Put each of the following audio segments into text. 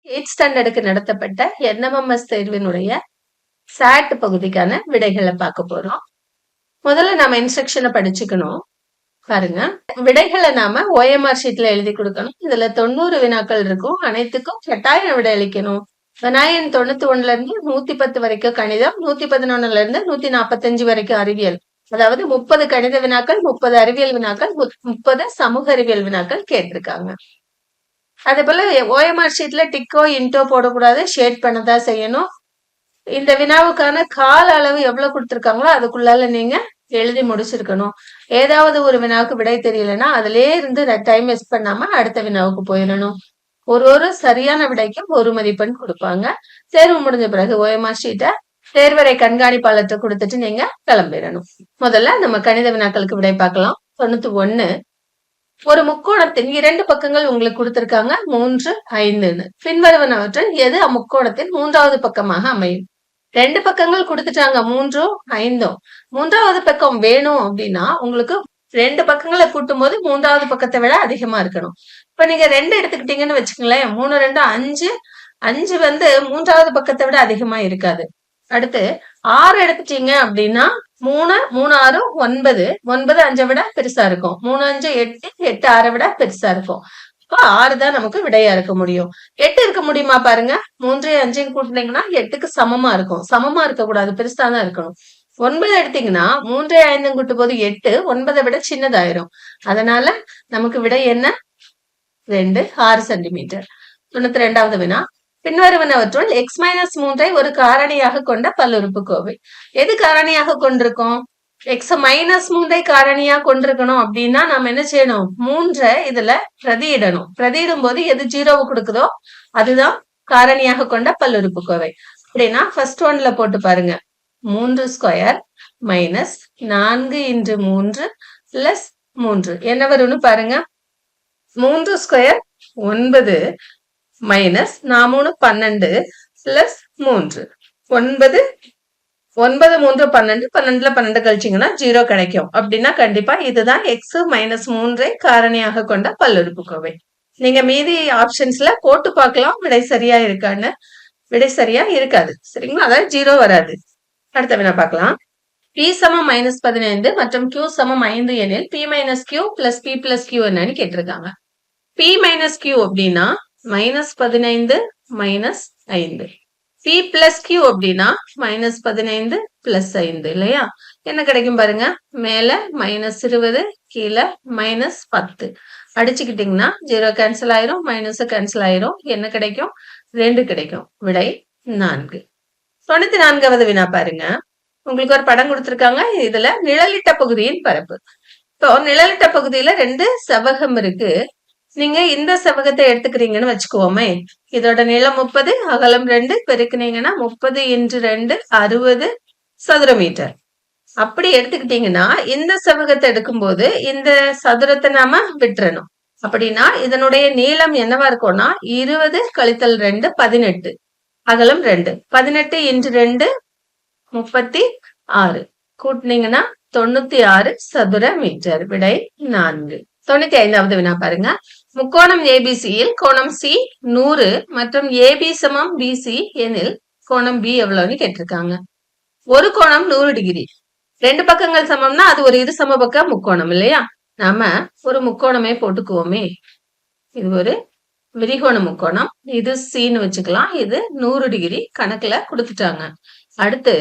8th ஸ்டாண்டர்டுக்கு நடத்தப்பட்ட NMMS தேர்வினுடைய chat பகுதிக்கான விடைகளை பார்க்க போறோம். முதல்ல நாம இன்ஸ்ட்ரக்ஷனை படிச்சுக்கணும். பாருங்க, விடைகளை நாம ஓஎம்ஆர் ஷீட்ல எழுதி கொடுக்கணும். இதுல 90 வினாக்கள் இருக்கும். அனைத்துக்கும் கட்டாயம் விடை அளிக்கணும். வினாயன் 91ல இருந்து 110 வரைக்கும் கணிதம், 111ல இருந்து 145 வரைக்கும் அறிவியல். அதாவது 30 கணித வினாக்கள், 30 அறிவியல் வினாக்கள், 30 சமூக அறிவியல் வினாக்கள் கேட்டிருக்காங்க. அதே போல ஓஎம்ஆர் ஷீட்ல டிக்கோ இன்டோ போடக்கூடாது, ஷேட் பண்ணதான் செய்யணும். இந்த வினாவுக்கான கால அளவு எவ்வளவு கொடுத்திருக்காங்களோ அதுக்குள்ளால நீங்க எழுதி முடிச்சிருக்கணும். ஏதாவது ஒரு வினாவுக்கு விடை தெரியலன்னா அதுலயே இருந்து டைம் வேஸ்ட் பண்ணாம அடுத்த வினாவுக்கு போயிடணும். ஒரு சரியான விடைக்கும் 1 மதிப்பெண் கொடுப்பாங்க. தேர்வு முடிஞ்ச பிறகு ஓஎம்ஆர் ஷீட்டை தேர்வரை கண்காணிப்பாளர்கிட்ட கொடுத்துட்டு நீங்க கிளம்பிடணும். முதல்ல நம்ம கணித வினாக்களுக்கு விடை பார்க்கலாம். 91, ஒரு முக்கோணத்தின் 2 பக்கங்கள் உங்களுக்கு கொடுத்திருக்காங்க 3, 5ன்னு. பின்வருவனவற்றில் எது அம்முக்கோணத்தின் 3வது பக்கமாக அமையும்? 2 பக்கங்கள் கொடுத்துட்டாங்க 3ம் 5ம். 3வது பக்கம் வேணும் அப்படின்னா உங்களுக்கு 2 பக்கங்களை கூட்டும் போது 3வது பக்கத்தை விட அதிகமா இருக்கணும். இப்ப நீங்க 2 எடுத்துக்கிட்டீங்கன்னு வச்சுக்கங்களேன், 3, 2, 5. 5 3வது பக்கத்தை விட அதிகமா இருக்காது. அடுத்து 6 எடுத்துட்டீங்க அப்படின்னா 3, 3, 6, 9. 9 5 விட பெருசா இருக்கும். 3, 5, 8. 8 6 விட பெருசா இருக்கும். அப்ப 6 தான் நமக்கு விடையா இருக்க முடியும். 8 இருக்க முடியுமா பாருங்க. 3, 5 கூட்டினீங்கன்னா 8க்கு சமமா இருக்கும். சமமா இருக்க கூடாது, பெருசா தான் இருக்கணும். 9 எடுத்தீங்கன்னா 3, 5 கூட்டும் போது 8, 9 விட சின்னதாயிரும். அதனால நமக்கு விடை என்ன? 2, 6 சென்டிமீட்டர். 92வது வினா, பின்வருவனவற்றுள் x-3 ஒரு காரணியாக கொண்ட பல்லுறுப்புக்கோவை. எது காரணியாக கொண்டிருக்கோம்? x-3 காரணியா கொண்டிருக்கணும் அப்படின்னா நாம என்ன செய்யணும்? 3 இதுல பிரதியிடணும். பிரதியிடும் போது எது 0 கொடுக்குதோ அதுதான் காரணியாக கொண்ட பல்லுறுப்புக்கோவை. அப்படின்னா ஃபர்ஸ்ட் ஒன்ல போட்டு பாருங்க. 3² மைனஸ் 4 × 3 பிளஸ் 3 என்ன வரும்னு பாருங்க. 3² 9 மைனஸ் 4 3 12 பிளஸ் 3. 9 9 3 12, 12ல 12 கழிச்சிங்கன்னா 0 கிடைக்கும். அப்படின்னா கண்டிப்பா இதுதான் x-3 காரணியாக கொண்ட பல்லுறுப்புக்கோவை. நீங்க மீதி ஆப்ஷன்ஸ்ல போட்டு பார்க்கலாம் விடை சரியா இருக்கான்னு. விடை சரியா இருக்காது, சரிங்களா? அதாவது 0 வராது. அடுத்த வினா பார்க்கலாம். p சமம் -15 மற்றும் q சமம் 5 எனில் p - q plus p plus q என்னன்னு கேட்டிருக்காங்க. p - q அப்படின்னா -15 -5. p பிளஸ் q அப்படின்னா -15 பிளஸ் 5 இல்லையா? என்ன கிடைக்கும் பாருங்க. மேல -20, கீழே -10. அடிச்சுக்கிட்டீங்கன்னா 0 கேன்சல் ஆயிரும், மைனஸ் கேன்சல் ஆயிரும். என்ன கிடைக்கும்? 2 கிடைக்கும். விடை 4. 94வது வினா பாருங்க. உங்களுக்கு ஒரு படம் கொடுத்திருக்காங்க. இதுல நிழலிட்ட பகுதியின் பரப்பு. இப்போ நிழலிட்ட பகுதியில 2 செவ்வகம் இருக்கு. நீங்க இந்த செவ்வகத்தை எடுத்துக்கிறீங்கன்னு வச்சுக்கோமே. இதோட நீளம் 30, அகலம் 2, பெருக்குனீங்கன்னா 30 × 2 60 சதுர மீட்டர். அப்படி எடுத்துக்கிட்டீங்கன்னா இந்த செவ்வகத்தை எடுக்கும்போது இந்த சதுரத்தை நாம விட்டுறணும். அப்படின்னா இதனுடைய நீளம் என்னவா இருக்கும்னா 20 கழித்தல் 2 18, அகலம் 2. 18 × 2 36. கூட்டினீங்கன்னா 96 சதுர மீட்டர். விடை 4. 95வது வினா பாருங்க. முக்கோணம் ஏபிசியில் கோணம் சி 100 மற்றும் ஏபி சமம் பிசி எனில் கோணம் பி எவ்வளவுன்னு கேட்டிருக்காங்க. ஒரு கோணம் 100 டிகிரி. 2 பக்கங்கள் சமம்னா அது ஒரு இரு சமபக்க முக்கோணம் இல்லையா? நாம ஒரு முக்கோணமே போட்டுக்குவோமே. இது ஒரு விரிகோண முக்கோணம். இது சின்னு வச்சுக்கலாம். இது 100 டிகிரி கணக்குல கொடுத்துட்டாங்க. அடுத்து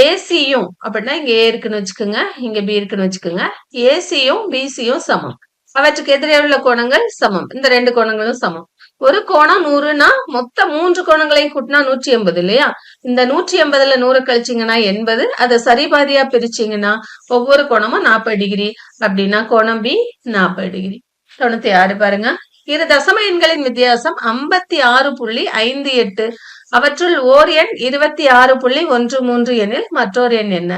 ஏசியும் அப்படின்னா இங்க ஏ இருக்குன்னு வச்சுக்கோங்க, இங்க பி இருக்குன்னு வச்சுக்கோங்க. ஏசியும் பிசியும் சமம். அவற்றுக்கு எதிரே உள்ள கோணங்கள் சமம். இந்த 2 கோணங்களும் சமம். ஒரு கோணம் 100னா மொத்தம் 3 கோணங்களையும் கூட்டினா 180 இல்லையா? இந்த 180ல 100 கழிச்சிங்கன்னா 80. அதை சரிபாதியா பிரிச்சிங்கன்னா ஒவ்வொரு கோணமும் 40 டிகிரி. அப்படின்னா கோணம் பி 40 டிகிரி. 96 பாருங்க. இரு தசம எண்களின் வித்தியாசம் 56.58. அவற்றுள் ஓர் எண் 26.13 எனில் மற்றொரு எண் என்ன?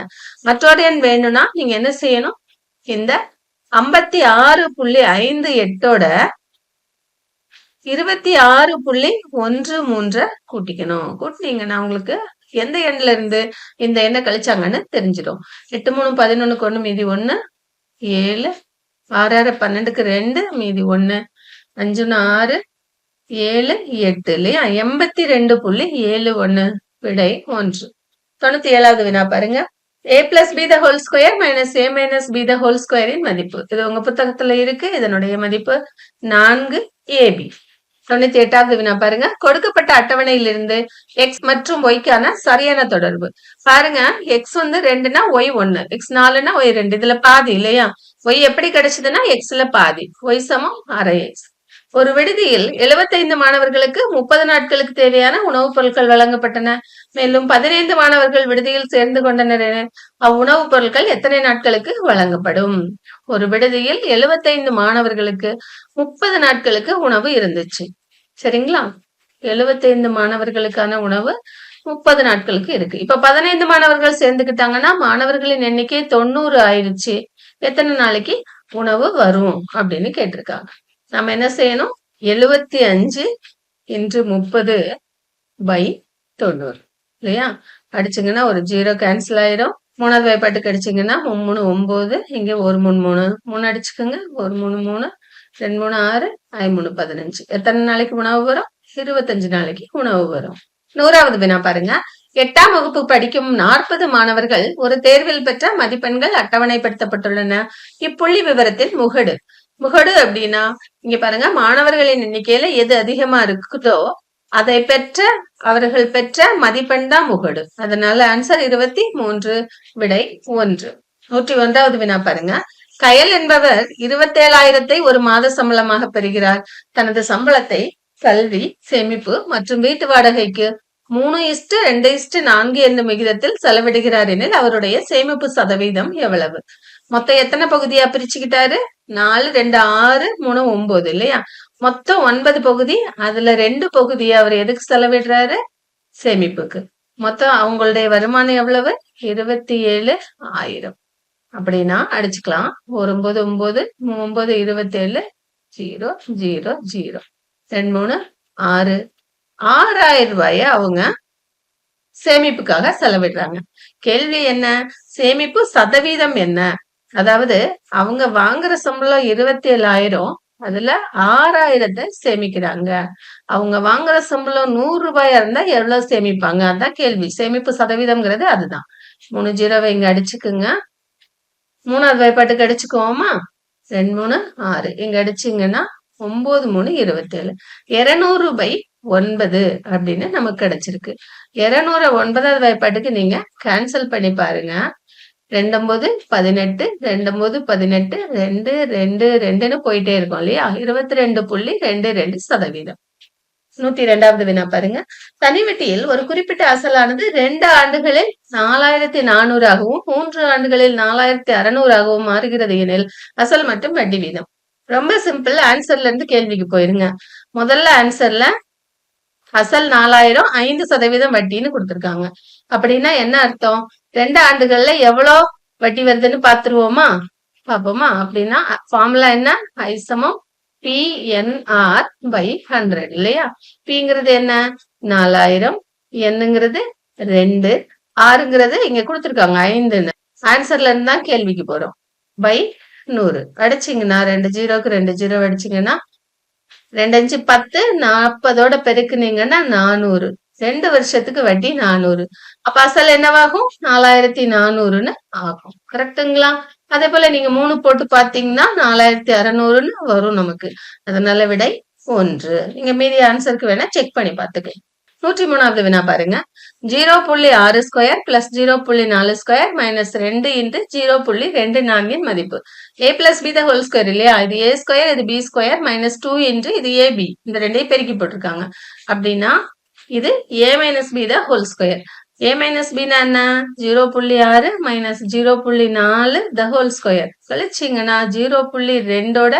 மற்றொரு எண் வேணும்னா நீங்க என்ன செய்யணும்? இந்த 56.58ஓட 26.13 கூட்டிக்கணும். கூட்டினீங்கன்னா உங்களுக்கு எந்த எண்ல இருந்து இந்த எண்ணை கழிச்சாங்கன்னு தெரிஞ்சிடும். 8 3 11க்கு 1 மீதி 1, 7 6 6 12க்கு 2 மீதி 1, 5 6 7 8 இல்லையா? 82.71 விடை 1. 97வது வினா பாருங்க. a plus b the whole square minus a minus b the whole square இன் மதிப்பு. இது உங்க புத்தகத்துல இருக்கு. இதனுடைய மதிப்பு 4ab. 98வது வினா பாருங்க. கொடுக்கப்பட்ட அட்டவணையிலிருந்து x மற்றும் y-க்கான சரியான தொடர்பு. பாருங்க, x வந்து 2னா y 1, x 4னா y 2. இதுல பாதி இல்லையா? y எப்படி கிடைச்சதுன்னா xல பாதி. y சமம் அரை x. ஒரு விடுதியில் 75 மாணவர்களுக்கு 30 நாட்களுக்கு தேவையான உணவுப் பொருட்கள் வழங்கப்பட்டன. மேலும் 15 மாணவர்கள் விடுதியில் சேர்ந்து கொண்டனர் என அவ்வுணவுப் பொருட்கள் எத்தனை நாட்களுக்கு வழங்கப்படும்? ஒரு விடுதியில் 75 மாணவர்களுக்கு 30 நாட்களுக்கு உணவு இருந்துச்சு. சரிங்களா? 75 மாணவர்களுக்கான உணவு 30 நாட்களுக்கு இருக்கு. இப்ப 15 மாணவர்கள் சேர்ந்துக்கிட்டாங்கன்னா மாணவர்களின் எண்ணிக்கை 90 ஆயிடுச்சு. எத்தனை நாளைக்கு உணவு வரும் அப்படின்னு கேட்டிருக்காங்க. நம்ம என்ன செய்யணும்? 75 × 30 / 90 இல்லையா? அடிச்சிங்கன்னா ஒரு 0 கேன்சல் ஆயிரும். 3வது வாய்ப்பாட்டுக்கு அடிச்சிங்கன்னா 3 9, இங்க 1 3 3 அடிச்சுக்கோங்க. 1 3 3, 2 3 6, 5 3 15. எத்தனை நாளைக்கு உணவு வரும்? 25 நாளைக்கு உணவு வரும். 100வது வினா பாருங்க. 8ஆம் வகுப்பு படிக்கும் 40 மாணவர்கள் ஒரு தேர்வில் பெற்ற மதிப்பெண்கள் அட்டவணைப்படுத்தப்பட்டுள்ளன. இப்புள்ளி விவரத்தின் முகடு. முகடு அப்படின்னா இங்க பாருங்க, மாணவர்களின் எண்ணிக்கையில எது அதிகமா இருக்குதோ அதை அவர்கள் பெற்ற மதிப்பெண் தான் முகடு. அதனால ஆன்சர் 23, விடை 1. 101வது வினா பாருங்க. கயல் என்பவர் 27,000 ஒரு மாத சம்பளமாக பெறுகிறார். தனது சம்பளத்தை கல்வி, சேமிப்பு மற்றும் வீட்டு வாடகைக்கு 3:2:4 என்னும் விகிதத்தில் செலவிடுகிறார் எனில் அவருடைய சேமிப்பு சதவீதம் எவ்வளவு? மொத்தம் எத்தனை பகுதியா பிரிச்சுக்கிட்டாரு? 4 2 6 3 9 இல்லையா? மொத்தம் 9 பகுதி. அதுல 2 பகுதியை அவர் எதுக்கு செலவிடுறாரு? சேமிப்புக்கு. மொத்தம் அவங்களுடைய வருமானம் எவ்வளவு? 27,000. அப்படின்னா அடிச்சுக்கலாம். 1 9 9 9 27 0 0 0 2 3 6 6,000 ரூபாய அவங்க சேமிப்புக்காக செலவிடுறாங்க. கேள்வி என்ன? சேமிப்பு சதவீதம் என்ன? அதாவது அவங்க வாங்குற சம்பளம் 27,000, அதுல 6,000 சேமிக்கிறாங்க. அவங்க வாங்குற சம்பளம் 100 ரூபாயா இருந்தா எவ்வளவு சேமிப்பாங்க? அதான் கேள்வி. சேமிப்பு சதவீதம்ங்கிறது அதுதான். 3 0 இங்க அடிச்சுக்குங்க. 3வது வாய்ப்பாட்டுக்கு அடிச்சுக்குவோமா? 2 3 6 இங்க அடிச்சீங்கன்னா 9 3 27. 200/9 அப்படின்னு நமக்கு கிடைச்சிருக்கு. 200 9வது வாய்ப்பாட்டுக்கு நீங்க கேன்சல் பண்ணி பாருங்க. 2 9 18 2 9 18 2 2 2ன்னு போயிட்டே இருக்கும் இல்லையா? 22.22%. 102வது வினா பாருங்க. தனிவட்டியில் ஒரு குறிப்பிட்ட அசலானது 2 ஆண்டுகளில் 4,400 ஆகவும் 3 ஆண்டுகளில் 4,600 ஆகவும் மாறுகிறது எனில் அசல் மற்றும் வட்டி வீதம். ரொம்ப சிம்பிள். ஆன்சர்ல இருந்து கேள்விக்கு போயிருங்க. முதல்ல ஆன்சர்ல அசல் 4,000, 5% வட்டின்னு கொடுத்திருக்காங்க. அப்படின்னா என்ன அர்த்தம்? 2 ஆண்டுகள்ல எவ்வளோ வட்டி வருதுன்னு பாத்துருவோமா? பாப்போமா? அப்படின்னா ஃபார்முலா என்ன? I = PNR/100 இல்லையா? Pங்கிறது என்ன? 4,000, Nங்கிறது 2, Rங்கிறது இங்க கொடுத்திருக்காங்க 5ன்னு. ஆன்சர்ல இருந்து தான் கேள்விக்கு போறோம். by 100 அடிச்சீங்கன்னா 2 0க்கு 2 0 அடிச்சீங்கன்னா 2 5 10, 40ஓட பெருக்குனீங்கன்னா 400. 2 வருஷத்துக்கு வட்டி 400. அப்ப அசல் என்னவாகும்? 4,400ன்னு ஆகும். கரெக்டுங்களா? அதே போல நீங்க 3 போட்டு பாத்தீங்கன்னா 4,600ன்னு வரும் நமக்கு. அதனால விடை 1. நீங்க மீதி ஆன்சருக்கு வேணா செக் பண்ணி பாத்துக்கங்க. 103வது வினா பாருங்க. 0.6² + 0.4² - 2 × 0.24 மதிப்பு. a + b the whole square இல்லையா? இது a², இது b² - 2 × இது ab. இந்த ரெண்டையும் பெருக்கி போட்டிருக்காங்க. அப்படின்னா இது a - b the whole square. a - b னா என்ன? 0.6 - 0.4 the whole square. கழிச்சீங்கன்னா 0.2ஓட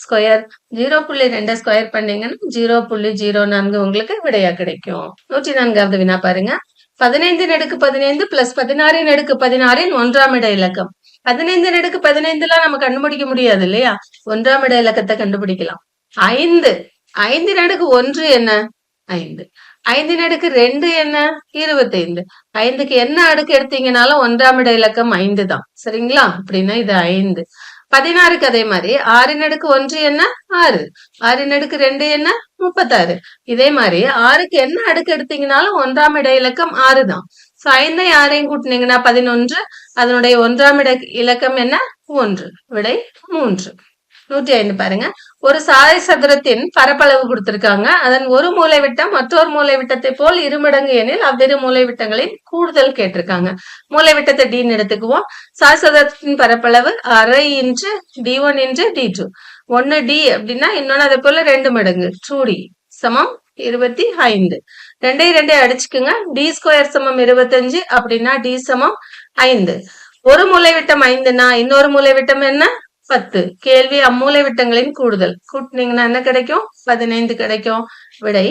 ஸ்கொயர். 0.2 ஸ்கொயர் பண்ணீங்கன்னா 0.04 உங்களுக்கு விடையா கிடைக்கும். 104வது வினா பாருங்க. 15 + 16 + 16 1ஆம் இட இலக்கம். 15 + 15 நம்ம கண்டுபிடிக்க முடியாது இல்லையா? 1ஆம் இட இலக்கத்தை கண்டுபிடிக்கலாம். 5 1 என்ன? 5. 5 2 என்ன? 25. 5க்கு என்ன அடுக்கு எடுத்தீங்கனாலும் 1ஆம் இட இலக்கம் 5 தான். சரிங்களா? அப்படின்னா இது 5. 16க்கு அதே மாதிரி 6 என்ன 6, 6 என்ன 36. இதே மாதிரி 6க்கு என்ன அடுக்கு எடுத்தீங்கன்னாலும் 1ஆம் இட இலக்கம் 6 தான். 5 6 கூட்டினீங்கன்னா 11, அதனுடைய 1ஆம் இட இலக்கம் என்ன 1, விடை 3. 105 பாருங்க. ஒரு சாலை சதுரத்தின் பரப்பளவு கொடுத்திருக்காங்க. அதன் ஒரு மூலை விட்டம் மற்றொரு மூலை விட்டத்தை போல் இருமடங்கு எனில் அவ்விரு மூலை விட்டங்களின் கூடுதல் கேட்டிருக்காங்க. மூலை விட்டத்தை D எடுத்துக்குவோம். சாலை சதுரத்தின் பரப்பளவு அரை into D1 into D2. 1D அப்படின்னா இன்னொன்னு அதே போல 2 மடங்கு 2D சமம் 25. 2 அடிச்சுக்குங்க. D² சமம் 25 அப்படின்னா D சமம் 5. ஒரு மூலை விட்டம் 5னா இன்னொரு மூலை விட்டம் என்ன 10. கேள்வி அம்மூலை விட்டங்களின் கூடுதல். கூட்டினீங்கன்னா என்ன கிடைக்கும் 15 கிடைக்கும். விடை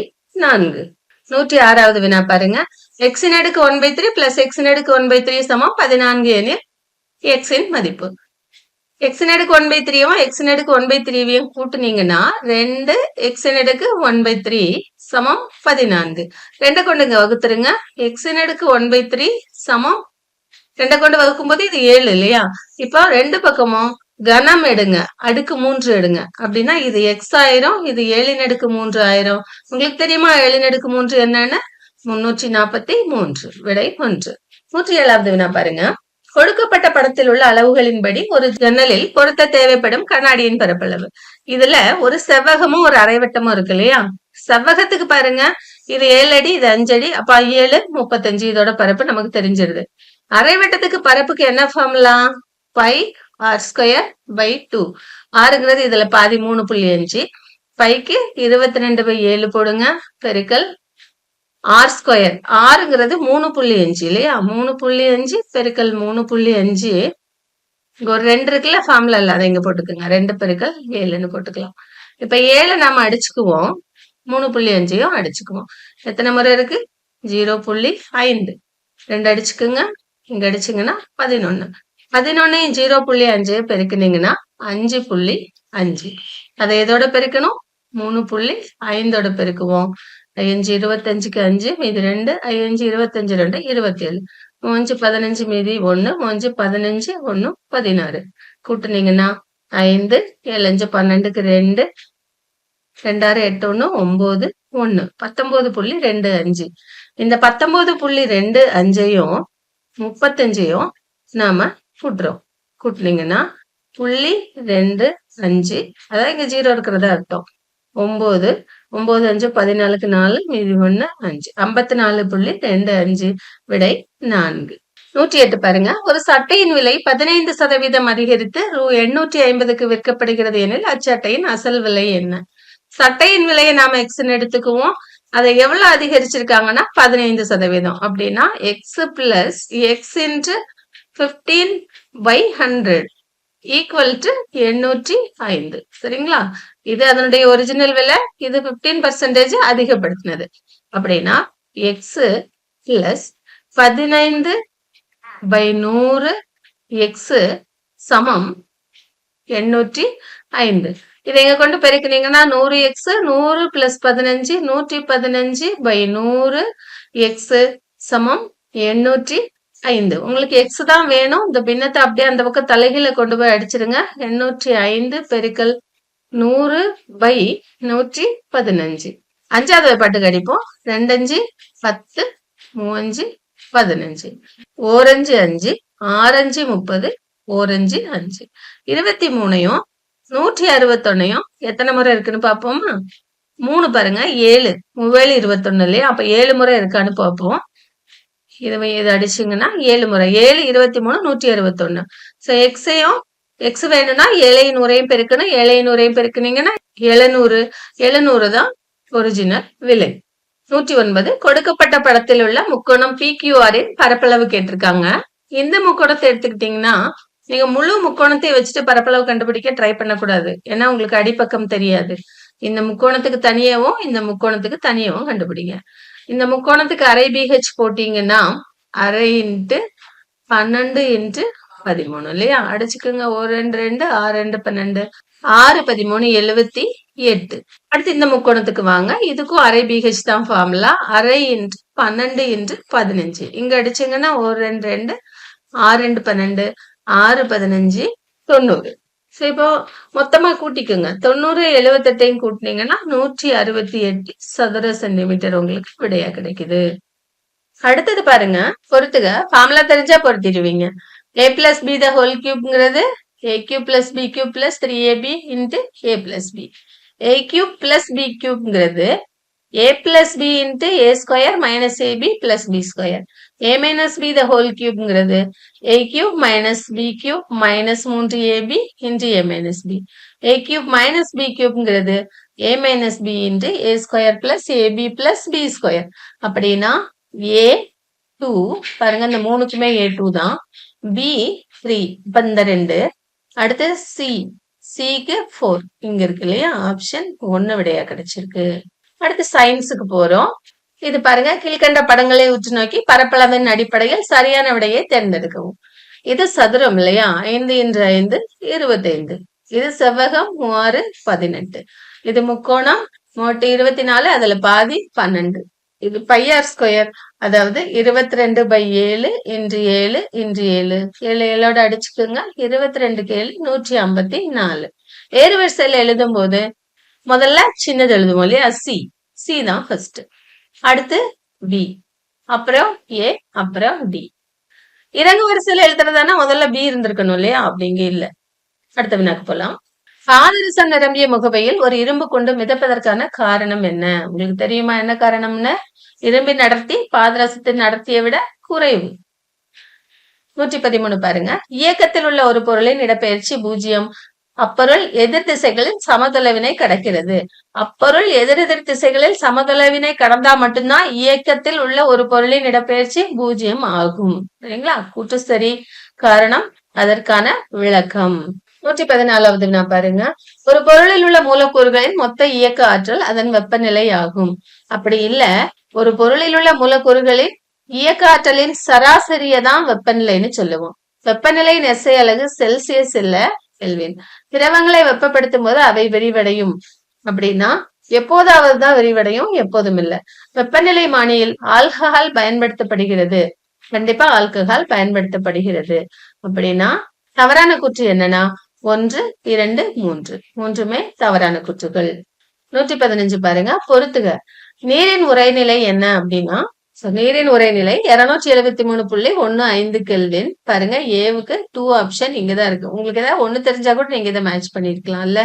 4. 106வது வினா பாருங்க. x ன் அடுக்கு 1/3 பிளஸ் x ன் அடுக்கு 1/3 சமம் 14 எனில் x ன் மதிப்பு. x ன் அடுக்கு 1/3யும் x ன் அடுக்கு 1/3யும் கூட்டினீங்கன்னா 2 x ன் அடுக்கு 1/3 சமம் 14. 2 கொண்டுங்க வகுத்துருங்க. x ன் அடுக்கு 1/3 சமம் 2 கொண்டு வகுக்கும் போது இது 7 இல்லையா? இப்போ ரெண்டு பக்கமும் கனம் எடுங்க, அடுக்கு 3 எடுங்க. அப்படின்னா இது x ஆயிரும், இது 7 ன் அடுக்கு 3 ஆயிரும். உங்களுக்கு தெரியுமா 7 ன் அடுக்கு 3 என்னன்னு? 343. விடை 1. 107வது வினா பாருங்க. கொடுக்கப்பட்ட படத்தில் உள்ள அளவுகளின்படி ஒரு ஜன்னலில் பொருத்த தேவைப்படும் கண்ணாடியின் பரப்பளவு. இதுல ஒரு செவ்வகமும் ஒரு அரைவட்டமும் இருக்கு இல்லையா? செவ்வகத்துக்கு பாருங்க, இது 7 அடி, இது 5 அடி, அப்ப 7 35. இதோட பரப்பு நமக்கு தெரிஞ்சிருது. அரைவட்டத்துக்கு பரப்புக்கு என்ன ஃபார்முலா? By r²/2. ஆறுங்கிறது இதுல பாதி 3.5. பைக்கு 22/7 போடுங்க பெருக்கல் r². ஆறுங்கிறது 3.5 இல்லையா? 3.5 பெருக்கல் 3.5. இங்க ஒரு 2 இருக்குல்ல, ஃபார்முலா இல்ல, அதை இங்க போட்டுக்கோங்க. 2 பெருக்கல் 7ன்னு போட்டுக்கலாம். இப்ப 7 நாம அடிச்சுக்குவோம், 3.5யும் அடிச்சுக்குவோம். எத்தனை முறை இருக்கு? 0.5. 2 அடிச்சுக்குங்க, இங்க அடிச்சுங்கன்னா 11. 11யும் 0.5 பெருக்குனீங்கன்னா 5.5. அதை எதோட பெருக்கணும்? 3.5ஓட பெருக்குவோம். 5 25க்கு 5 மீதி 2, 5 25 2 27. 5 15 மீதி 1, 5 15 1 16. கூட்டுனீங்கன்னா 5 7 5 12க்கு 2, 2 6 8 1 9 1 19.25. இந்த 19.25யும் 35யும் நாம கூட்டுறோம். கூட்டினீங்கன்னா 0.25, அதான் இங்க 0 இருக்கிறதா அர்த்தம். 9 9 5 14க்கு 4 மீதி 1 5 54.25. விடை 4. 108 பாருங்க. ஒரு சட்டையின் விலை 15% அதிகரித்து ரூ. 850க்கு விற்கப்படுகிறது எனில் அச்சட்டையின் அசல் விலை என்ன? சட்டையின் விலையை நாம எக்ஸ்ன்னு எடுத்துக்குவோம். அதை எவ்வளவு அதிகரிச்சிருக்காங்கன்னா 15%. அப்படின்னா X plus X into 15/100 equal to 805. சரிங்களா? இது அதனுடைய ஒரிஜினல் விலை, இது 15% அதிகப்படுத்தினது. அப்படின்னா எக்ஸ் பிளஸ் 15/100 எக்ஸ் சமம் 805. இதை எங்க கொண்டு பெருக்கினீங்கன்னா 100x 100 + 15 115/100 எக்ஸ் சமம் 805. உங்களுக்கு எக்ஸ் தான் வேணும். இந்த பின்னத்தை அப்படியே அந்த பக்கம் தலைகீழ கொண்டு போய் அடிச்சிருங்க. 805 பெருக்கல் 100/115. 5வது பாட்டுக்கு அடிப்போம். 2 5 10 3 5 15. 1 5 5 6 5 30 1 5 5. 23யும் 161யும் எத்தனை முறை இருக்குன்னு பாப்போமா? 3 பாருங்க. 7 7 21 இல்லையா? அப்ப 7 முறை இருக்கான்னு பார்ப்போம். இது அடிச்சிங்கன்னா 7 முறை. 7 23 161. சோ எக்ஸையும் எக்ஸ் வேணும்னா 700 பெருக்கணும். 700 பெருக்குனீங்கன்னா 700. 700 தான் ஒரிஜினல் விலை. 109. கொடுக்கப்பட்ட படத்தில் உள்ள முக்கோணம் PQRின் பரப்பளவு கேட்டிருக்காங்க. இந்த முக்கோணத்தை எடுத்துக்கிட்டீங்கன்னா நீங்க முழு முக்கோணத்தை வச்சுட்டு பரப்பளவு கண்டுபிடிக்க ட்ரை பண்ணக்கூடாது. ஏன்னா உங்களுக்கு அடிப்பக்கம் தெரியாது. இந்த முக்கோணத்துக்கு தனியாவும் இந்த முக்கோணத்துக்கு தனியாவும் கண்டுபிடிங்க. இந்த முக்கோணத்துக்கு அரை BH போட்டீங்கன்னா அரை இன்ட்டு 12 இன்ட்டு 13 இல்லையா? அடிச்சுக்கோங்க. 1 2 2 6 2 12 6 13 78. அடுத்து இந்த முக்கோணத்துக்கு வாங்க. இதுக்கும் அரை BH தான் ஃபார்முலா. அரை இன்ட்டு 12 இன்ட்டு 15. இங்க அடிச்சீங்கன்னா 1 2 2 6 2 12 6 15 90. இப்போ மொத்தமா கூட்டிக்கோங்க. 90, 78 கூட்டினீங்கன்னா 168 சதுர சென்டிமீட்டர் உங்களுக்கு விடையா கிடைக்குது. அடுத்தது பாருங்க, பொறுத்துக. ஃபார்முலா தெரிஞ்சா பொருத்திடுவீங்க. a plus b the whole கியூப்ங்கிறது a cube plus b cube plus 3ab into a plus b. a cube plus b கியூப்ங்கிறது a plus b into a square minus ab plus b square. a minus b the whole கியூப்ங்கிறது a cube minus b cube minus 3ab into a minus b. a cube minus b கியூப்ங்கிறது a minus b into a square plus ab plus b square. அப்படின்னா A2 பாருங்க, இந்த மூணுக்குமே A2 தான். B3 இப்ப இந்த 2. அடுத்து Cக்கு 4 இங்க இருக்கு இல்லையா? ஆப்ஷன் 1 விடையா கிடைச்சிருக்கு. அடுத்து சயின்ஸுக்கு போறோம். இது பாருங்க, கீழ்கண்ட படங்களை உற்று நோக்கி பரப்பளவின் அடிப்படையில் சரியான விடையை தேர்ந்தெடுக்கவும். இது சதுரம் இல்லையா? 5 x 5 25. இது செவ்வகம் 6 18. இது முக்கோணம் மோட்டு 24, அதுல பாதி 12. இது பையார் ஸ்கொயர், அதாவது 22/7 இன்று 7 இன்று 7. 7 7ஓட அடிச்சுக்கோங்க. 22க்கு 7 154. ஏறு வரிசையில எழுதும் போது முதல்ல சின்னது எழுதுவோம் இல்லையா? சி தான் ஃபர்ஸ்ட். அடுத்து பி, அப்புறம் ஏ, அப்புறம் டி. இறங்கு வரிசையில எழுதுறதானா முதல்ல பி இருந்திருக்கணும் இல்லையா? அப்படிங்க இல்ல. அடுத்த வினாக்கு போலாம். பாதரசம் நிரம்பிய முகவையில் ஒரு இரும்பு கொண்டு மிதப்பதற்கான காரணம் என்ன? உங்களுக்கு தெரியுமா என்ன காரணம்னு? இரும்பின் அடர்த்தி பாதரசத்தின் அடர்த்தியை விட குறைவு. 113 பாருங்க. இயக்கத்தில் உள்ள ஒரு பொருளின் இடப்பெயர்ச்சி 0. அப்பொருள் எதிர் திசைகளில் சமதொலைவினை கடக்கிறது. அப்பொருள் எதிரெதிர் திசைகளில் சமதொலைவினை கடந்தா மட்டும்தான் இயக்கத்தில் உள்ள ஒரு பொருளின் இடப்பெயர்ச்சி 0 ஆகும். சரிங்களா? கூற்று சரி. காரணம் அதற்கான விளக்கம். 114வது வினா பாருங்க. ஒரு பொருளில் உள்ள மூலக்கூறுகளின் மொத்த இயக்க ஆற்றல் அதன் வெப்பநிலை ஆகும். அப்படி இல்ல, ஒரு பொருளில் உள்ள மூலக்கூறுகளின் இயக்க ஆற்றலின் சராசரியை தான் வெப்பநிலைன்னு சொல்லுவோம். வெப்பநிலையின் எஸ்ஐ அலகு செல்சியஸ் இல்ல கெல்வின். திரவங்களை வெப்பப்படுத்தும் போது அவை விரிவடையும். அப்படின்னா எப்போதாவது தான் விரிவடையும், எப்போதும் இல்ல. வெப்பநிலை மானியில் ஆல்கஹால் பயன்படுத்தப்படுகிறது. கண்டிப்பா ஆல்கஹால் பயன்படுத்தப்படுகிறது. அப்படின்னா தவறான கூற்று என்னன்னா 1, 2, 3 மூன்றுமே தவறான கூற்றுகள். 115 பாருங்க, பொறுத்துக. நீரின் உறைநிலை என்ன அப்படின்னா, நீரின் உறைநிலை 273.15 கெல்வின். பாருங்க, ஏவுக்கு 2 ஆப்ஷன் இங்கதான் இருக்கு. உங்களுக்கு ஏதாவது ஒண்ணு தெரிஞ்சா கூட நீங்க இதை மேட்ச் பண்ணிருக்கலாம்ல.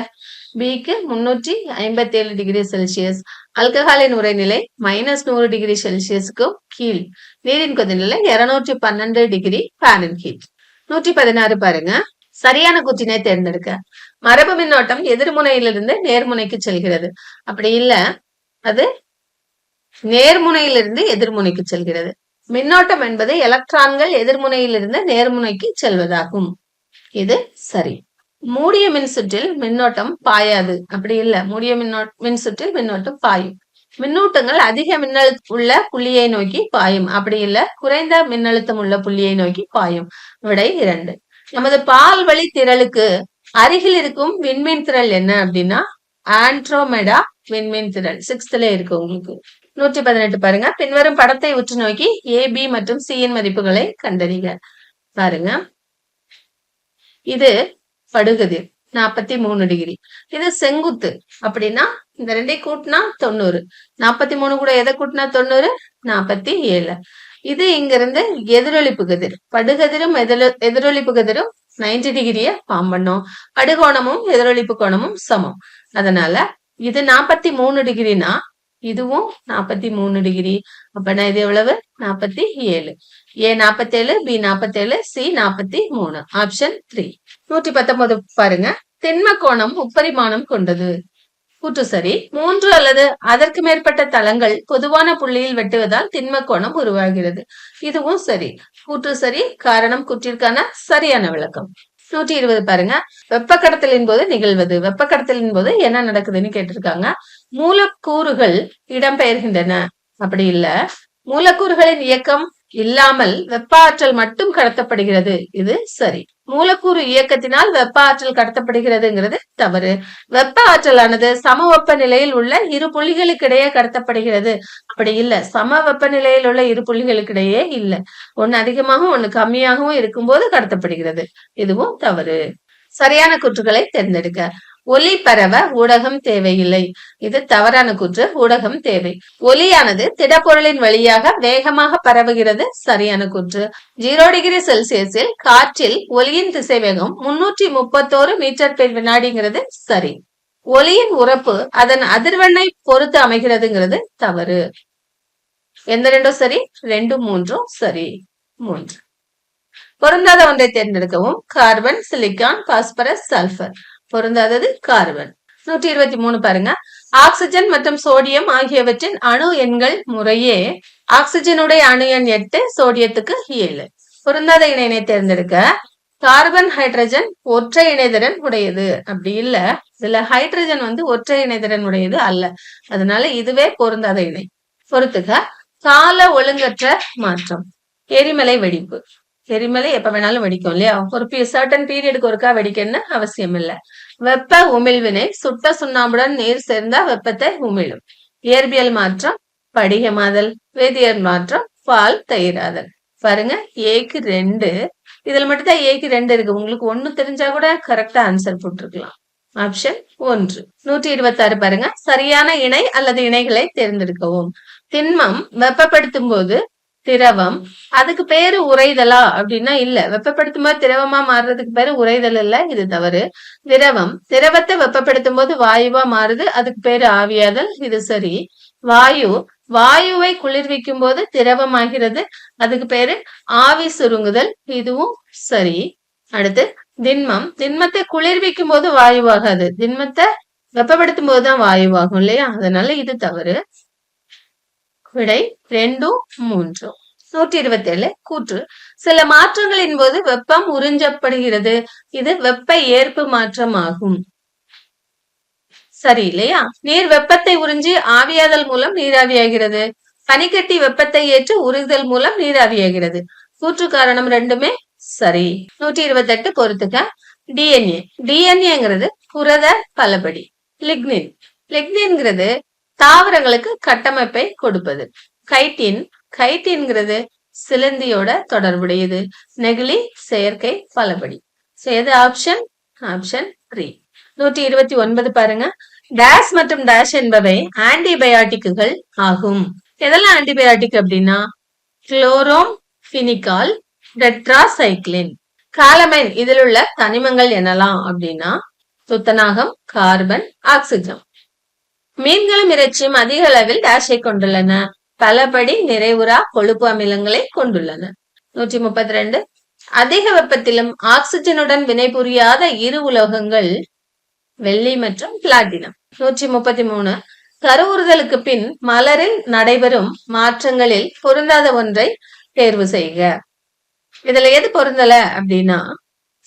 பிக்கு 357 டிகிரி செல்சியஸ். ஆல்கஹாலின் உறைநிலை -100 டிகிரி செல்சியஸுக்கும் கீழ். நீரின் கொதிநிலை 212 டிகிரி ஃபாரன்ஹீட். 116 பாருங்க, சரியான கூற்றினை தேர்ந்தெடுக்க. மரபு மின்னோட்டம் எதிர்முனையிலிருந்து நேர்முனைக்கு செல்கிறது. அப்படி இல்ல, அது நேர்முனையிலிருந்து எதிர்முனைக்கு செல்கிறது. மின்னோட்டம் என்பது எலக்ட்ரான்கள் எதிர்முனையிலிருந்து நேர்முனைக்கு செல்வதாகும். இது சரி. மூடிய மின்சுற்றில் மின்னோட்டம் பாயாது. அப்படி இல்ல, மூடிய மின்சுற்றில் மின்னோட்டம் பாயும். மின்னூட்டங்கள் அதிக மின்னழுத்தம் உள்ள புள்ளியை நோக்கி பாயும். அப்படி இல்ல, குறைந்த மின்னழுத்தம் உள்ள புள்ளியை நோக்கி பாயும். விடை 2. நமது பால்வழி திரளுக்கு அருகில் இருக்கும் விண்மீன் திரள் என்ன அப்படின்னா ஆண்ட்ரோமெடா விண்மீன் திரள். 6th இருக்கு உங்களுக்கு. 118 பாருங்க. பின்வரும் படத்தை உற்று நோக்கி ஏ, பி மற்றும் சியின் மதிப்புகளை கண்டறிக. பாருங்க, இது படுகதிர் 43 டிகிரி. இது செங்குத்து. அப்படின்னா இந்த 2 கூட்டினா 90. 43 கூட எதை கூட்டினா 90? 47. இது இங்க இருந்து எதிரொலிப்பு கதிர். படுகதிரும் எதிரொலிப்பு கதிரும் 90 டிகிரிய ஃபார்ம் பண்ணும். படுகோணமும் எதிரொலிப்பு கோணமும் சமம். அதனால இது 43 டிகிரினா இதுவும் 43 டிகிரி. அப்பனா இது எவ்வளவு? 47. ஏ 47, பி 47, சி 43. ஆப்ஷன் 3. 119 பாருங்க. திண்ம கோணம் முப்பரிமாணம் கொண்டது. கூற்று சரி. 3 அல்லது அதற்கு மேற்பட்ட தளங்கள் பொதுவான புள்ளியில் வெட்டுவதால் திண்ம கோணம் உருவாகிறது. இதுவும் சரி. கூற்று சரி. காரணம் கூற்றிற்கான சரியான விளக்கம். 120 பாருங்க. வெப்ப கடத்தலின் போது நிகழ்வது. வெப்ப கடத்தலின் போது என்ன நடக்குதுன்னு கேட்டிருக்காங்க. மூலக்கூறுகள் இடம்பெயர்கின்றன. அப்படி இல்ல, மூலக்கூறுகளின் இயக்கம் இல்லாமல் வெப்ப ஆற்றல் மட்டும் கடத்தப்படுகிறது. இது சரி. மூலக்கூறு இயக்கத்தினால் வெப்ப ஆற்றல் கடத்தப்படுகிறதுங்கிறது தவறு. வெப்ப ஆற்றலானது சம வெப்ப நிலையில் உள்ள இரு புள்ளிகளுக்கிடையே கடத்தப்படுகிறது. அப்படி இல்ல, சம வெப்ப நிலையில் உள்ள இரு புள்ளிகளுக்கிடையே இல்ல. ஒன்னு அதிகமாகவும் ஒன்னு கம்மியாகவும் இருக்கும்போது கடத்தப்படுகிறது. இதுவும் தவறு. சரியான கூற்றுகளை தேர்ந்தெடுக்க. ஒலி பரவ ஊடகம் தேவையில்லை. இது தவறான கூற்று. ஊடகம் தேவை. ஒலியானது திடப்பொருளின் வழியாக வேகமாக பரவுகிறது. சரியான கூற்று. 0 டிகிரி செல்சியஸில் காற்றில் ஒலியின் திசைவேகம் 331 மீட்டர் பெர் வினாடிங்கிறது சரி. ஒலியின் உரப்பு அதன் அதிர்வெண்ணை பொறுத்து அமைகிறதுங்கிறது தவறு. எந்த ரெண்டும் சரி? 2, 3 சரி. 3. பொருந்தாத ஒன்றை தேர்ந்தெடுக்கவும். Carbon, silicon, phosphorus, sulphur. பொருந்தாதது கார்பன். 123 பாருங்க. ஆக்சிஜன் மற்றும் சோடியம் ஆகியவற்றின் அணு எண்கள் முறையே ஆக்சிஜனுடைய அணு எண் 8, சோடியத்துக்கு 7. பொருந்தாத இணையினை தேர்ந்தெடுக்க. கார்பன் ஹைட்ரஜன் ஒற்றை இணைதிறன் உடையது. அப்படி இல்ல, இதுல ஹைட்ரஜன் ஒற்றை இணைதிறன் உடையது அல்ல. அதனால இதுவே பொருந்தாத இணை. பொறுத்துக. கால ஒழுங்கற்ற மாற்றம். எரிமலை வெடிப்பு. எரிமலை எப்ப வேணாலும் வெடிக்கும் இல்லையா? ஒரு சர்டன் பீரியடுக்கு ஒருக்கா வெடிக்கணும்னு அவசியம் இல்ல. வெப்ப உமிழ்வினை. சுட்ட சுண்ணாம்புடன் நீர் சேர்ந்தா வெப்பத்தை உமிழும். இயற்பியல் மாற்றம். படிகமாதல். வேதியியல் மாற்றம். பால் தயிராதல். பாருங்க, ஏக்கு 2. இதுல மட்டும்தான் ஏக்கு 2 இருக்கு. உங்களுக்கு 1 தெரிஞ்சா கூட கரெக்டா ஆன்சர் போட்டிருக்கலாம். ஆப்ஷன் 1. 126 பாருங்க. சரியான இணை அல்லது இணைகளை தேர்ந்தெடுக்கவும். திண்மம் வெப்பப்படுத்தும் போது திரவம், அதுக்கு பேரு உறைதலா அப்படின்னா இல்ல. வெப்பப்படுத்தும் போது திரவமா மாறுறதுக்கு பேரு உறைதல் இல்ல. இது தவறு. திரவம் திரவத்தை வெப்பப்படுத்தும் போது வாயுவா மாறுது. அதுக்கு பேரு ஆவியாதல். இது சரி. வாயுவை குளிர்விக்கும் போது திரவமாகிறது. அதுக்கு பேரு ஆவி சுருங்குதல். இதுவும் சரி. அடுத்து திண்மத்தை குளிர்விக்கும் போது வாயுவாகாது. திண்மத்தை வெப்பப்படுத்தும் போதுதான் வாயுவாகும் இல்லையா? அதனால இது தவறு. விடை 2, 3. 127 கூற்று. சில மாற்றங்களின் போது வெப்பம் உறிஞ்சப்படுகிறது. இது வெப்ப ஏற்பு மாற்றம் ஆகும். சரி இல்லையா? நீர் வெப்பத்தை உறிஞ்சி ஆவியாதல் மூலம் நீராவியாகிறது. பனிக்கட்டி வெப்பத்தை ஏற்று உருகுதல் மூலம் நீராவியாகிறது. கூற்று காரணம் ரெண்டுமே சரி. 128 பொறுத்துக்க. டிஎன்ஏ. டிஎன்ஏங்கிறது புரத பலபடி. லிக்னின்ங்கிறது தாவரங்களுக்கு கட்டமைப்பை கொடுப்பது. கைட்டின்ங்கிறது சிலந்தியோட தொடர்புடையது. நெகிழி செயற்கை பலபடி. எது ஆப்ஷன்? ஆப்ஷன் 3. 129 பாருங்க. டேஷ் மற்றும் டேஷ் என்பவை ஆன்டிபயாட்டிக்குகள் ஆகும். எதெல்லாம் ஆன்டிபயாட்டிக் அப்படின்னா குளோரோம் பினிகால், டெட்ராசைக்ளின். காலமைன் இதில் உள்ள தனிமங்கள் என்னலாம் அப்படின்னா துத்தநாகம், கார்பன், ஆக்சிஜன். மீன்களும் இறைச்சியும் அதிக அளவில் டேஷை கொண்டுள்ளன. பலபடி நிறைவுறா கொழுப்பு அமிலங்களை கொண்டுள்ளன. 132 அதிக வெப்பத்திலும் ஆக்சிஜனுடன் வினைபுரியாத இரு உலோகங்கள் வெள்ளி மற்றும் பிளாட்டினம். 133 கருவுறுதலுக்கு பின் மலரில் நடைபெறும் மாற்றங்களில் பொருந்தாத ஒன்றை தேர்வு செய்க. இதுல எது பொருந்தல அப்படின்னா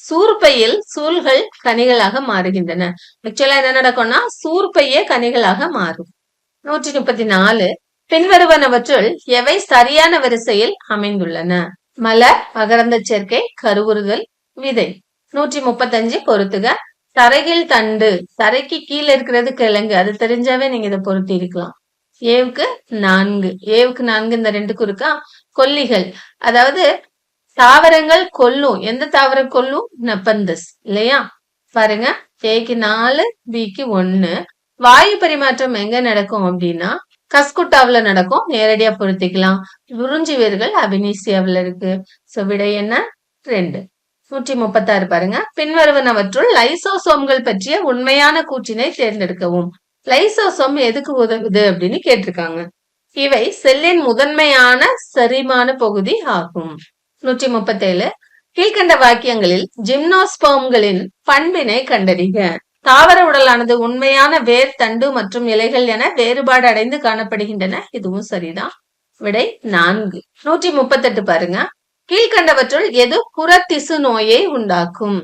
சூர்பையில் சூல்கள் கனிகளாக மாறுகின்றன. ஆக்சுவலா என்ன நடக்கும்னா சூர்பையே கனிகளாக மாறும். 134 பின்வருவனவற்றுள் எவை சரியான வரிசையில் அமைந்துள்ளன? மலர், மகரந்த சேர்க்கை, கருவுறுதல், விதை. 135 பொறுத்துக. தரையில் தண்டு. தரைக்கு கீழே இருக்கிறது கிழங்கு. அது தெரிஞ்சாவே நீங்க இதை பொருத்தி இருக்கலாம். ஏவுக்கு 4. ஏவுக்கு 4 இந்த 2க்கு இருக்கா? கொல்லிகள், அதாவது தாவரங்கள் கொல்லும். எந்த தாவரம் கொல்லும்? நெப்பந்தஸ் இல்லையா? பாருங்க, ஏக்கு 4, பிக்கு 1. வாயு பரிமாற்றம் எங்க நடக்கும் அப்படின்னா கஸ்குட்டாவில நடக்கும். நேரடியா பொருத்திக்கலாம். உறிஞ்சி வேர்கள் அபினீசியாவில இருக்கு. சோ விடை என்ன? 2. 136 பாருங்க. பின்வருவனவற்றுள் லைசோசோம்கள் பற்றிய உண்மையான கூற்றினை தேர்ந்தெடுக்கவும். லைசோசோம் எதுக்கு உதவுது அப்படின்னு கேட்டிருக்காங்க. இவை செல்லின் முதன்மையான செரிமான பகுதி ஆகும். 137 கீழ்கண்ட வாக்கியங்களில் ஜிம்னோஸ்போம்களின் பண்பினை கண்டறிக. தாவர உடலானது உண்மையான வேர், தண்டு மற்றும் இலைகள் என வேறுபாடு அடைந்து காணப்படுகின்றன. இதுவும் சரிதான். விடை 4. 138 பாருங்க. கீழ்கண்டவற்றுள் எது புறத்திசு நோயை உண்டாக்கும்?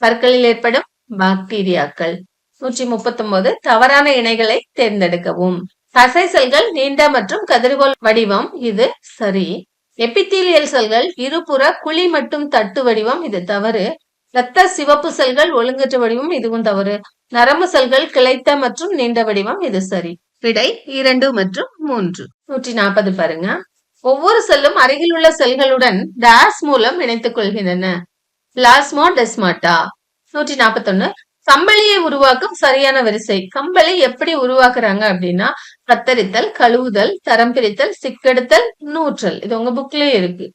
பற்களில் ஏற்படும் பாக்டீரியாக்கள். 139 தவறான இணைகளை தேர்ந்தெடுக்கவும். தசை செல்கள் நீண்ட மற்றும் கதிர்கோள் வடிவம். இது சரி. எபித்தீலியல் செல்கள் இருபுற குழி மற்றும் தட்டு வடிவம். இது தவறு. இரத்த சிவப்பு செல்கள் ஒழுங்கற்ற வடிவம். இதுவும் தவறு. நரம்பு செல்கள் கிளைத்த மற்றும் நீண்ட வடிவம். இது சரி. விடை 2 மற்றும் 3. 140 பாருங்க. ஒவ்வொரு செல்லும் அருகில் உள்ள செல்களுடன் டேஸ் மூலம் இணைத்துக் கொள்கின்றன. பிளாஸ்மோடெஸ்மாட்டா. 141 கம்பளியை உருவாக்கும் சரியான வரிசை. கம்பளி எப்படி உருவாக்குறாங்க அப்படின்னா கத்தரித்தல், கழுவுதல், தரம் பிரித்தல், சிக்கெடுத்தல், நூற்றல். இது உங்க புக்லயே இருக்கு.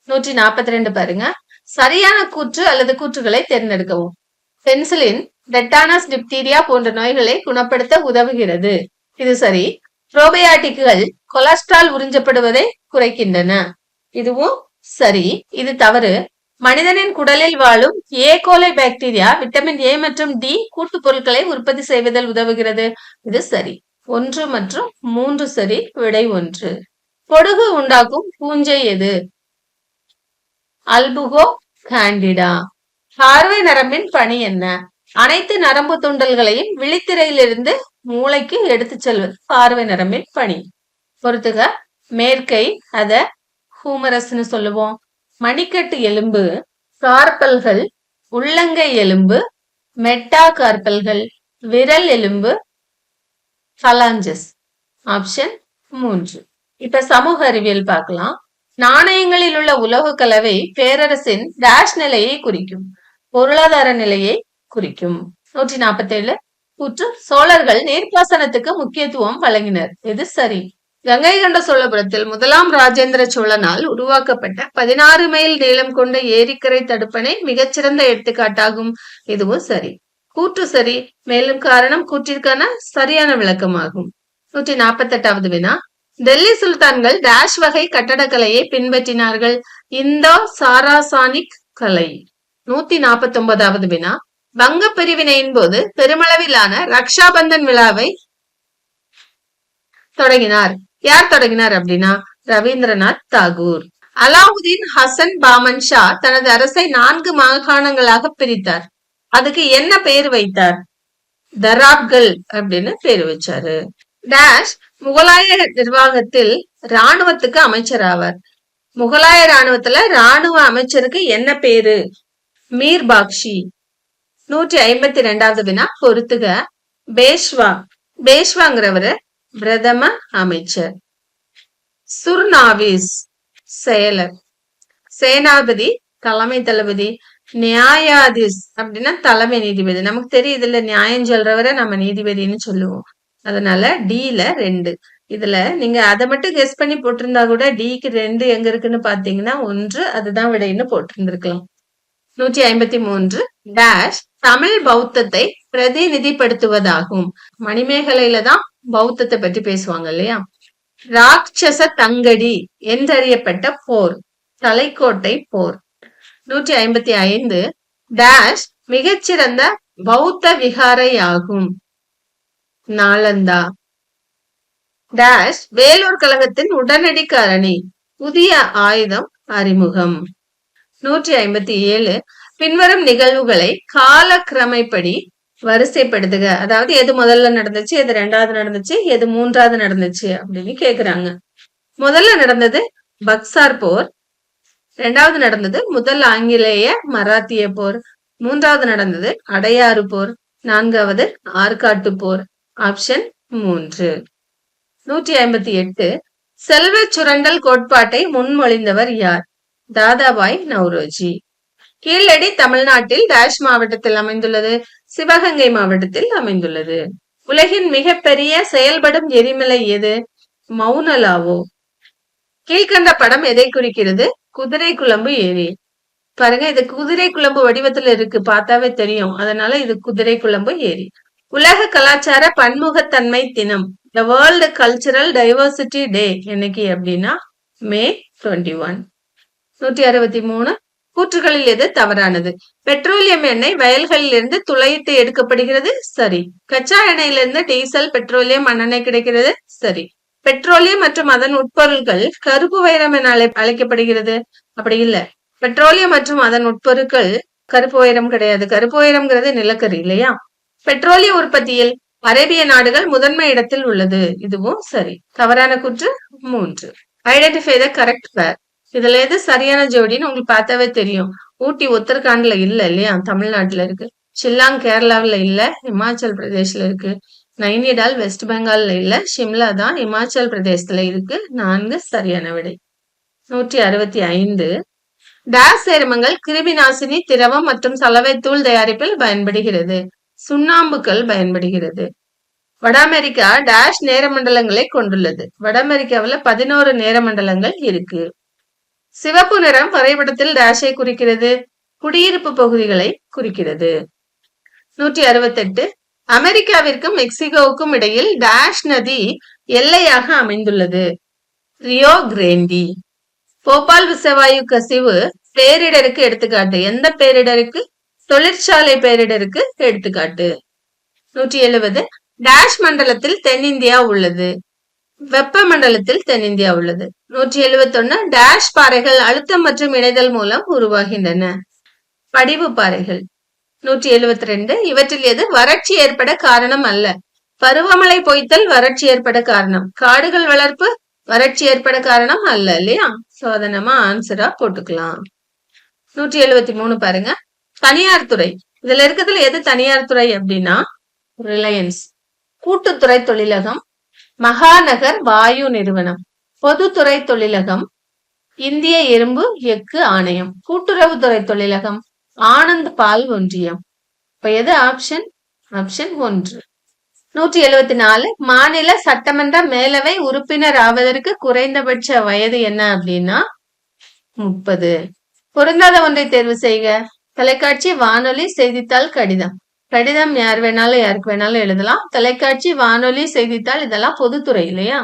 142 பாருங்க. சரியான கூற்று அல்லது கூற்றுகளை தேர்ந்தெடுக்கவும். பென்சிலின் டெட்டானஸ், டிப்தீரியா போன்ற நோய்களை குணப்படுத்த உதவுகிறது. இது சரி. புரோபயாட்டிக்குகள் கொலஸ்ட்ரால் உறிஞ்சப்படுவதை குறைக்கின்றன. இதுவும் சரி. இது தவறு. மனிதனின் குடலில் வாழும் ஏ கோலை பாக்டீரியா விட்டமின் ஏ மற்றும் டி கூட்டு பொருட்களை உற்பத்தி செய்வதில் உதவுகிறது. இது சரி. 1 மற்றும் 3 சரி. விடை 1. பொடுகு உண்டாக்கும் பூஞ்சை எது? அல்புகோ கேண்டிடா. பார்வை நரம்பின் பணி என்ன? அனைத்து நரம்பு தூண்டல்களையும் விழித்திரையிலிருந்து மூளைக்கு எடுத்து செல்வது பார்வை நரம்பின் பணி. பொறுத்துக. மேற்கை அத ஹூமரஸ்னு சொல்லுவோம். மணிக்கட்டு எலும்பு, கார்பல்கள், உள்ளங்கை எலும்பு, மெட்டா கார்பல்கள், விரல் எலும்பு, பலாஞ்சஸ். ஆப்ஷன் 3. இப்ப சமூக அறிவியல் பார்க்கலாம். நாணயங்களில் உள்ள உலோக கலவை பேரரசின் டேஷ் நிலையை குறிக்கும். பொருளாதார நிலையை குறிக்கும். 147 கூற்று சோழர்கள் நீர்ப்பாசனத்துக்கு முக்கியத்துவம் வழங்கினர். இது சரி. கங்கை கொண்ட சோழபுரத்தில் முதலாம் ராஜேந்திர சோழனால் உருவாக்கப்பட்ட 16 மைல் நீளம் கொண்ட ஏரிக்கரை தடுப்பணை மிகச்சிறந்த எடுத்துக்காட்டாகும். இதுவும் சரி. கூற்று சரி. மேலும் காரணம் கூற்றிற்கான சரியான விளக்கமாகும். 148வது வினா. டெல்லி சுல்தான்கள் டேஷ் வகை கட்டடக்கலையை பின்பற்றினார்கள். இந்தோ சாராசானிக் கலை. 149வது வினா. வங்க பிரிவினையின் போது பெருமளவிலான ரக்ஷாபந்தன் விழாவை தொடங்கினார். யார் தொடங்கினார் அப்படின்னா ரவீந்திரநாத் தாகூர். அலாவுதீன் ஹசன் பாமன் ஷா தனது அரசை 4 மாகாணங்களாக பிரித்தார். அதுக்கு என்ன பெயர் வைத்தார்? தராப்கள் அப்படின்னு பேர் வச்சாரு. டேஷ் முகலாய நிர்வாகத்தில் ராணுவத்துக்கு அமைச்சர் ஆவார். முகலாய ராணுவத்துல ராணுவ அமைச்சருக்கு என்ன பேரு? மீர் பாக்ஷி. 152வது வினா பொறுத்துக. பேஷ்வா. பேஷ்வாங்கிறவரு பிரதம அமைச்சர். சுர்நாவிஸ் செயலர். சேனாபதி தலைமை தளபதி. நியாயாதிஸ் அப்படின்னா தலைமை நீதிபதி. நமக்கு தெரியுது இல்ல, நியாயம் சொல்றவரை நம்ம நீதிபதினு சொல்லுவோம். அதனால D-ல 2. இதுல நீங்க அதை மட்டும் கெஸ் பண்ணி போட்டிருந்தா கூட Dக்கு 2 எங்க இருக்குன்னு பாத்தீங்கன்னா 1, அதுதான் விடைன்னு போட்டிருந்திருக்கலாம். 153 டேஷ் தமிழ் பௌத்தத்தை பிரதிநிதிப்படுத்துவதாகும். மணிமேகலையில தான் பௌத்தத்தை பற்றி பேசுவாங்க இல்லையா? ராட்சச தங்கடி என்றறியப்பட்ட போர் தலைக்கோட்டை போர். 155 டேஷ் மிகச்சிறந்த பௌத்த விகாரை ஆகும். நாலந்தா. டேஷ் வேலூர் கழகத்தின் உடனடி காரணி. புதிய ஆயுதம் அறிமுகம். 157 பின்வரும் நிகழ்வுகளை காலக்கிரமைப்படி வரிசைப்படுத்துக. அதாவது எது முதல்ல நடந்துச்சு, எது 2வது நடந்துச்சு, எது 3வது நடந்துச்சு அப்படின்னு கேக்குறாங்க. முதல்ல நடந்தது பக்சார் போர். 2வது நடந்தது முதல் ஆங்கிலேய மராத்திய போர். 3வது நடந்தது அடையாறு போர். 4வது ஆற்காட்டு போர். ஆப்ஷன் 3. 158 செல்வ சுரண்டல் கோட்பாட்டை முன்மொழிந்தவர் யார்? தாதாபாய் நவ்ரோஜி. கீழடி தமிழ்நாட்டில் டேஷ் மாவட்டத்தில் அமைந்துள்ளது. சிவகங்கை மாவட்டத்தில் அமைந்துள்ளது. உலகின் மிகப்பெரிய செயல்படும் எரிமலை எது? மவுனலாவோ. கீழ்கண்ட படம் எதை குறிக்கிறது? குதிரை குழம்பு ஏரி. பாருங்க, இது குதிரை குழம்பு வடிவத்துல இருக்கு, பார்த்தாவே தெரியும். அதனால இது குதிரை குழம்பு ஏரி. உலக கலாச்சார பன்முகத்தன்மை தினம், த வேர்ல்டு கல்ச்சரல் டைவர்சிட்டி டே என்னைக்கு அப்படின்னா May 21. 163 கூற்றுகளில் எது தவறானது? பெட்ரோலியம் எண்ணெய் வயல்களில் இருந்து துளையிட்டு எடுக்கப்படுகிறது. சரி. கச்சா எண்ணெயிலிருந்து டீசல், பெட்ரோலியம், மண்ணெண்ணெய் கிடைக்கிறது. சரி. பெட்ரோலியம் மற்றும் அதன் உட்பொருட்கள் கருப்பு வைரம் என அழைக்கப்படுகிறது. அப்படி இல்ல. பெட்ரோலியம் மற்றும் அதன் உட்பொருட்கள் கருப்பு வைரம் கிடையாது. கருப்பு வைரம்ங்கிறது நிலக்கரி இல்லையா? பெட்ரோலிய உற்பத்தியில் அரேபிய நாடுகள் முதன்மை இடத்தில் உள்ளது. இதுவும் சரி. தவறான கூற்று 3. ஐடென்டிஃபை த கரெக்ட் பேர். இதுல எது சரியான ஜோடின்னு உங்களுக்கு பார்த்தாவே தெரியும். ஊட்டி உத்தரகாண்ட்ல இல்ல இல்லையா? தமிழ்நாட்டுல இருக்கு. ஷில்லாங் கேரளாவில இல்ல, இமாச்சல் பிரதேஷ்ல இருக்கு. நைனிடால் வெஸ்ட் பெங்கால்ல இல்ல, ஷிம்லா தான் இமாச்சல் பிரதேசத்துல இருக்கு. 4 சரியான விடை. 165 டேஷ் சேர்மங்கள் கிருமி நாசினி, திரவம் மற்றும் சலவை தூள் தயாரிப்பில் பயன்படுகிறது. சுண்ணாம்புக்கல் பயன்படுகிறது. வட அமெரிக்கா டேஷ் நேர மண்டலங்களை கொண்டுள்ளது. வட அமெரிக்காவில் 11 நேர மண்டலங்கள் இருக்கு. சிவப்பு நிறம் வரைபடத்தில் டேஷை குறிக்கிறது. குடியிருப்பு பகுதிகளை குறிக்கிறது. 168 அமெரிக்காவிற்கும் மெக்சிகோவுக்கும் இடையில் டேஷ் நதி எல்லையாக அமைந்துள்ளது. ரியோ கிரேண்டி. போபால் விஷவாயு கசிவு பேரிடருக்கு எடுத்துக்காட்டு. எந்த பேரிடருக்கு? தொழிற்சாலை பேரிடருக்கு எடுத்துக்காட்டு. 170 டேஷ் மண்டலத்தில் தென்னிந்தியா உள்ளது. வெப்ப மண்டலத்தில் தென்னிந்தியா உள்ளது. 171 டேஷ் பாறைகள் அழுத்தம் மற்றும் இணைதல் மூலம் உருவாகின்றன. படிவு பாறைகள். 172 இவற்றில் எது வறட்சி ஏற்பட காரணம் அல்ல? பருவமழை பொய்த்தல் வறட்சி ஏற்பட காரணம். காடுகள் வளர்ப்பு வறட்சி ஏற்பட காரணம் அல்ல, இல்லையா? சோ அதை நம்ம ஆன்சரா போட்டுக்கலாம். 173 பாருங்க. தனியார் துறை. இதுல இருக்கிறதுல எது தனியார் துறை அப்படின்னா ரிலையன்ஸ். கூட்டுத்துறை தொழிலகம், மகாநகர் வாயு நிறுவனம். பொதுத்துறை தொழிலகம், இந்திய இரும்பு எஃகு ஆணையம். கூட்டுறவுத்துறை தொழிலகம், ஆனந்த் பால் ஒன்றியம். இப்ப எது ஆப்ஷன்? ஆப்ஷன் 1. 174 மாநில சட்டமன்ற மேலவை உறுப்பினர் ஆவதற்கு குறைந்தபட்ச வயது என்ன அப்படின்னா 30. பொருந்தாத ஒன்றை தேர்வு செய்க. தொலைக்காட்சி, வானொலி, செய்தித்தாள், கடிதம். கடிதம் யார் வேணாலும் யாருக்கு வேணாலும் எழுதலாம். தொலைக்காட்சி, வானொலி, செய்தித்தாள் இதெல்லாம் பொதுத்துறை இல்லையா?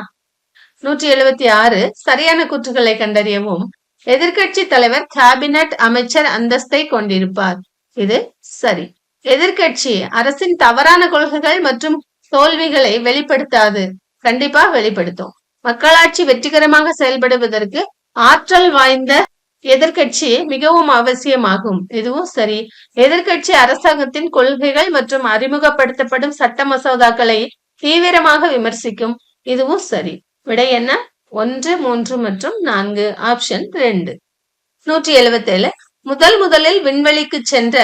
176 சரியான கூற்றுகளை கண்டறியவும். எதிர்கட்சி தலைவர் கேபினட் அமைச்சர் அந்தஸ்தை கொண்டிருப்பார். இது சரி. எதிர்கட்சி அரசின் தவறான கொள்கைகள் மற்றும் தோல்விகளை வெளிப்படுத்தாது. கண்டிப்பா வெளிப்படுத்தும். மக்களாட்சி வெற்றிகரமாக செயல்படுவதற்கு ஆற்றல் வாய்ந்த எதிர்கட்சி மிகவும் அவசியமாகும். இதுவும் சரி. எதிர்கட்சி அரசாங்கத்தின் கொள்கைகள் மற்றும் அறிமுகப்படுத்தப்படும் சட்ட மசோதாக்களை தீவிரமாக விமர்சிக்கும். இதுவும் சரி. விடை என்ன? 1, 3 மற்றும் 4. ஆப்ஷன் 2. 177 முதலில் விண்வெளிக்கு சென்ற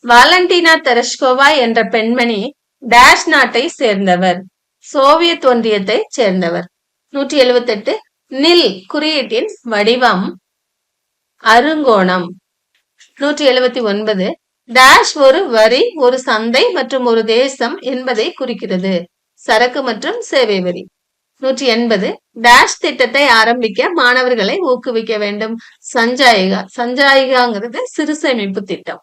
வாலண்டினா தெரஷ்கோவா என்ற பெண்மணி டேஷ் நாட்டை சேர்ந்தவர். சோவியத் ஒன்றியத்தை சேர்ந்தவர். 178 நில் குறியீட்டின் வடிவம் அருங்கோணம். 179 டேஷ் ஒரு வரி, ஒரு சந்தை மற்றும் ஒரு தேசம் என்பதை குறிக்கிறது. சரக்கு மற்றும் சேவை வரி. 180 டேஷ் திட்டத்தை ஆரம்பிக்க மாணவர்களை ஊக்குவிக்க வேண்டும். சஞ்சாயிகா. சஞ்சாயிகாங்கிறது சிறு சேமிப்பு திட்டம்.